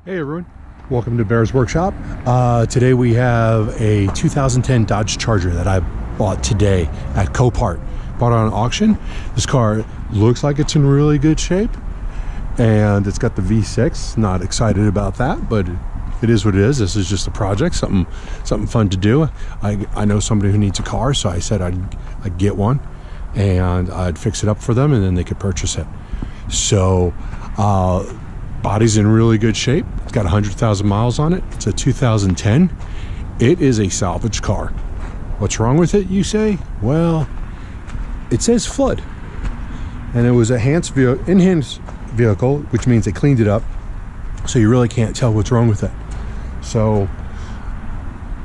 Hey everyone, welcome to Bear's Workshop. Today we have a 2010 Dodge Charger that I bought today at Copart. Bought it on auction. This car looks like it's in really good shape, and it's got the V6. Not excited about that, but it is what it is. This is just a project, something fun to do. I know somebody who needs a car, so I said I'd get one and I'd fix it up for them, and then they could purchase it. So body's in really good shape. It's got 100,000 miles on it. It's a 2010. It is a salvage car. What's wrong with it, you say? Well, it says flood, and it was a enhanced vehicle, which means they cleaned it up, so you really can't tell what's wrong with it. So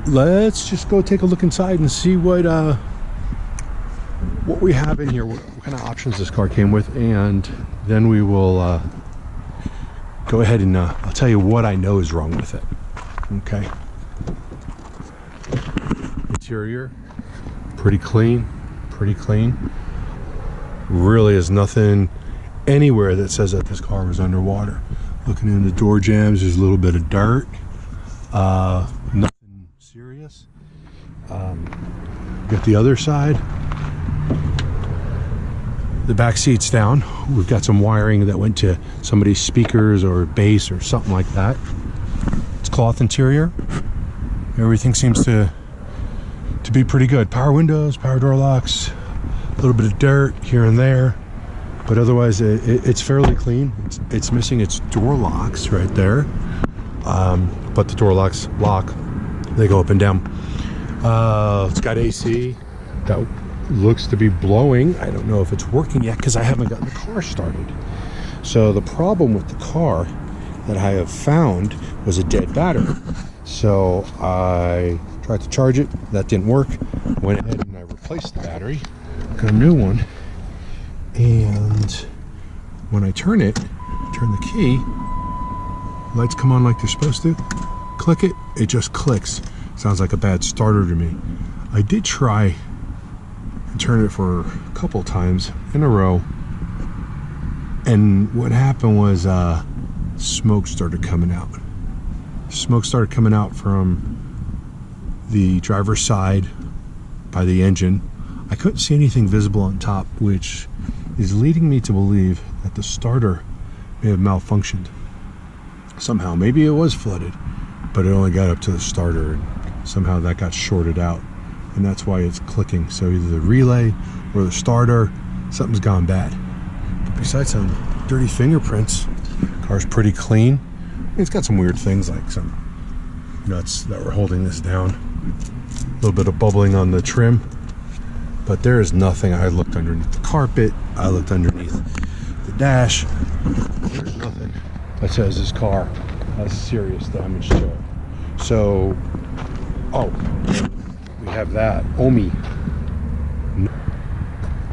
let's just go take a look inside and see what we have in here, what kind of options this car came with, and then we will go ahead and I'll tell you what I know is wrong with it. Okay. Interior, pretty clean. Really is nothing anywhere that says that this car was underwater. Looking in the door jambs, there's a little bit of dirt. Nothing serious. Got the other side. The back seat's down. We've got some wiring that went to somebody's speakers or bass or something like that. It's cloth interior. Everything seems to be pretty good. Power windows, power door locks, a little bit of dirt here and there, but otherwise it's fairly clean. It's missing its door locks right there, but the door locks lock. They go up and down. It's got AC. That looks to be blowing. I don't know if it's working yet because I haven't gotten the car started. So the problem with the car that I have found was a dead battery. So I tried to charge it. That didn't work. Went ahead and I replaced the battery. Got a new one. And when I turn the key, lights come on like they're supposed to. Click it, it just clicks. Sounds like a bad starter to me. I did try and turn it for a couple times in a row, and what happened was smoke started coming out. Smoke started coming out from the driver's side by the engine. I couldn't see anything visible on top, which is leading me to believe that the starter may have malfunctioned somehow. Maybe it was flooded, but it only got up to the starter, and somehow that got shorted out, and that's why it's clicking. So either the relay or the starter, something's gone bad. But besides some dirty fingerprints, the car's pretty clean. It's got some weird things like some nuts that were holding this down, a little bit of bubbling on the trim, but there is nothing. I looked underneath the carpet, I looked underneath the dash. There's nothing that says this car has serious damage to it. So, we have that OMI.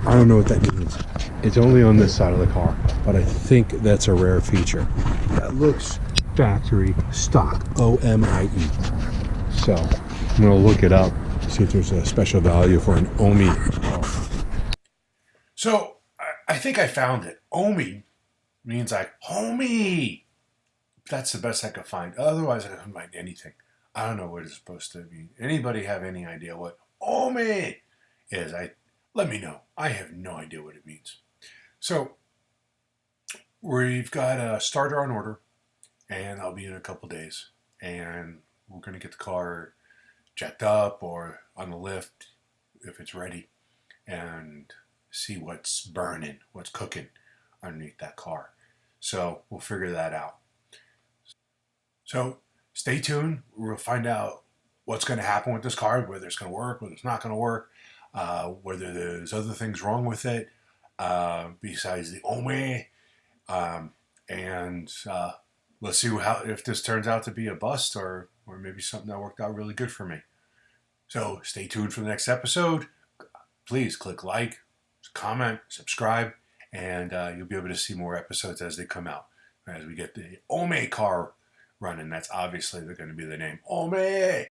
I don't know what that means. It's only on this side of the car, but I think that's a rare feature. That looks factory stock, OMIE. So I'm gonna look it up, see if there's a special value for an OMI car. So I think I found it. OMI means like homie. That's the best I could find. Otherwise, I couldn't find anything. I don't know what it's supposed to mean. Anybody have any idea what OMI is? Let me know. I have no idea what it means. So we've got a starter on order, and I'll be in a couple days, and we're going to get the car jacked up or on the lift if it's ready, and see what's burning, what's cooking underneath that car. So we'll figure that out. So stay tuned. We'll find out what's going to happen with this car, whether it's going to work, whether it's not going to work, whether there's other things wrong with it besides the OME. And let's see if this turns out to be a bust or maybe something that worked out really good for me. So stay tuned for the next episode. Please click like, comment, subscribe, and you'll be able to see more episodes as they come out. As we get the OME car running, that's obviously going to be the name. OME!